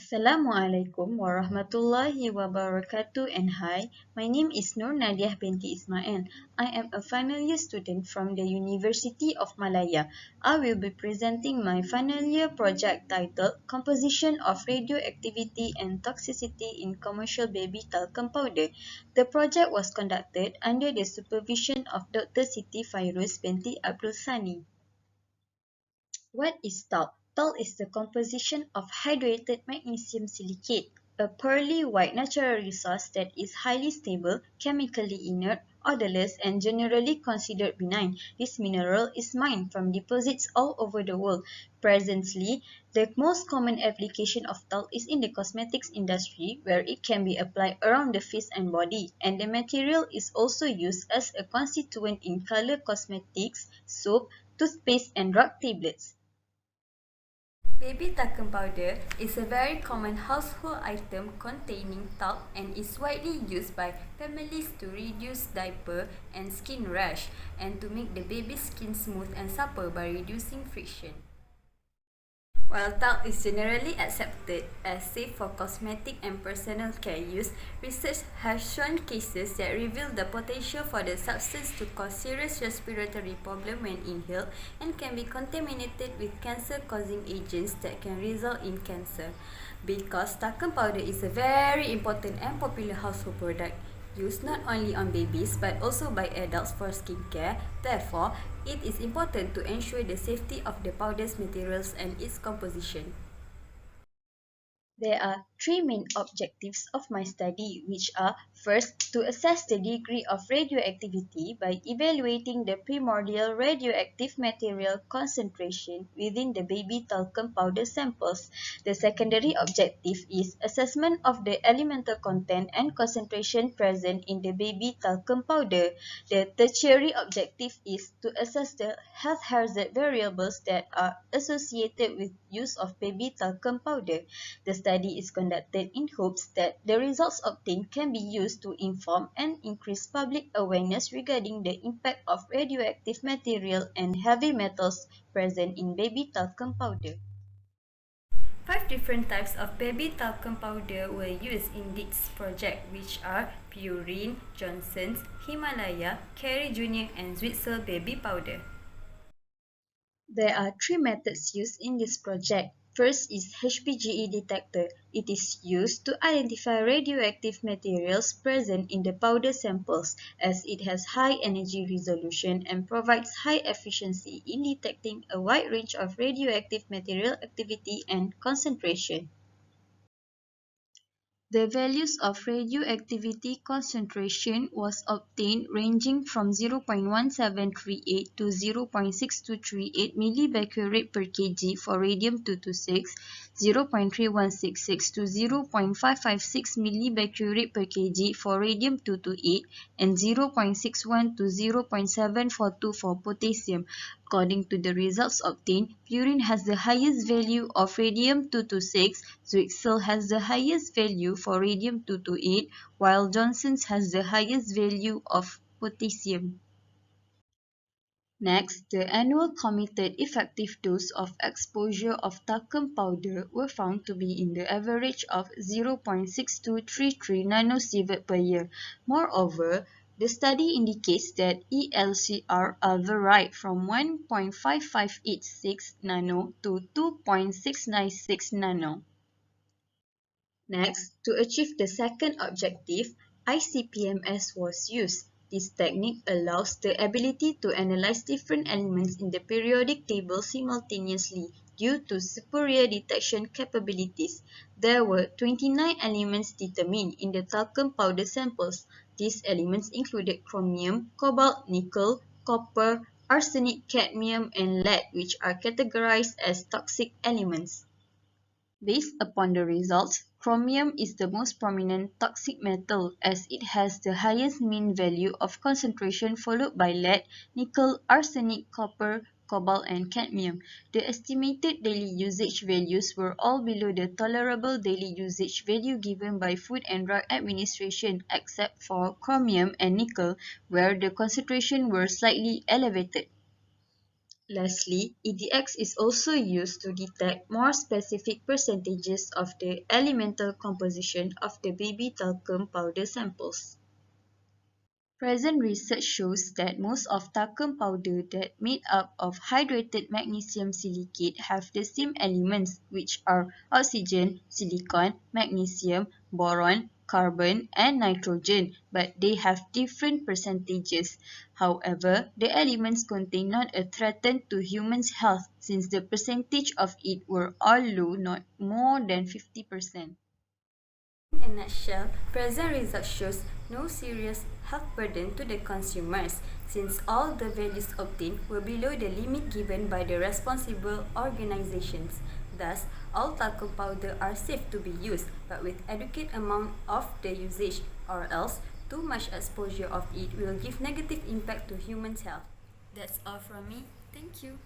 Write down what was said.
Assalamualaikum warahmatullahi wabarakatuh and hi, my name is Nadiah binti Ismail. I am a final year student from the University of Malaya. I will be presenting my final year project titled Composition of Radioactivity and Toxicity in Commercial Baby Talcum Powder. The project was conducted under the supervision of Dr. Siti Fairuz binti Abdul Sani. What is talc? Talc is the composition of hydrated magnesium silicate, a pearly white natural resource that is highly stable, chemically inert, odorless, and generally considered benign. This mineral is mined from deposits all over the world. Presently, the most common application of talc is in the cosmetics industry, where it can be applied around the face and body, and the material is also used as a constituent in color cosmetics, soap, toothpaste, and drug tablets. Baby talcum powder is a very common household item containing talc and is widely used by families to reduce diaper and skin rash and to make the baby's skin smooth and supple by reducing friction. While talc is generally accepted as safe for cosmetic and personal care use, research has shown cases that reveal the potential for the substance to cause serious respiratory problems when inhaled and can be contaminated with cancer-causing agents that can result in cancer. Because talcum powder is a very important and popular household product, used not only on babies but also by adults for skincare. Therefore, it is important to ensure the safety of the powder's materials and its composition. There are three main objectives of my study, which are first, to assess the degree of radioactivity by evaluating the primordial radioactive material concentration within the baby talcum powder samples. The secondary objective is assessment of the elemental content and concentration present in the baby talcum powder. The tertiary objective is to assess the health hazard variables that are associated with use of baby talcum powder. The study is conducted in hopes that the results obtained can be used to inform and increase public awareness regarding the impact of radioactive material and heavy metals present in baby talcum powder. 5 different types of baby talcum powder were used in this project, which are Purine, Johnson's, Himalaya, Carey Jr. and Zwitzel baby powder. There are three methods used in this project. First is HPGE detector. It is used to identify radioactive materials present in the powder samples, as it has high energy resolution and provides high efficiency in detecting a wide range of radioactive material activity and concentration. The values of radioactivity concentration was obtained ranging from 0.1738 to 0.6238 millibecquerel per kg for radium-226, 0.3166 to 0.556 millibecquerel per kg for radium-228, and 0.61 to 0.742 for potassium. According to the results obtained, purine has the highest value of radium-226, Zwitzel has the highest value for radium-228, while Johnson's has the highest value of potassium. Next, the annual committed effective dose of exposure of talcum powder were found to be in the average of 0.6233 nanosievert per year. Moreover, the study indicates that ELCR are varied from 1.5586 nano to 2.696 nano. Next, to achieve the second objective, ICP-MS was used. This technique allows the ability to analyze different elements in the periodic table simultaneously due to superior detection capabilities. There were 29 elements determined in the talcum powder samples. These elements included chromium, cobalt, nickel, copper, arsenic, cadmium, and lead, which are categorized as toxic elements. Based upon the results, chromium is the most prominent toxic metal as it has the highest mean value of concentration, followed by lead, nickel, arsenic, copper, cobalt, and cadmium. The estimated daily usage values were all below the tolerable daily usage value given by Food and Drug Administration except for chromium and nickel, where the concentration were slightly elevated. Lastly, EDX is also used to detect more specific percentages of the elemental composition of the baby talcum powder samples. Present research shows that most of talcum powder that made up of hydrated magnesium silicate have the same elements, which are oxygen, silicon, magnesium, boron, carbon, and nitrogen, but they have different percentages. However, the elements contain not a threat to humans' health since the percentage of it were all low, not more than 50%. In a nutshell, present result shows no serious health burden to the consumers since all the values obtained were below the limit given by the responsible organizations. Thus, all talcum powder are safe to be used but with adequate amount of the usage or else too much exposure of it will give negative impact to humans' health. That's all from me. Thank you.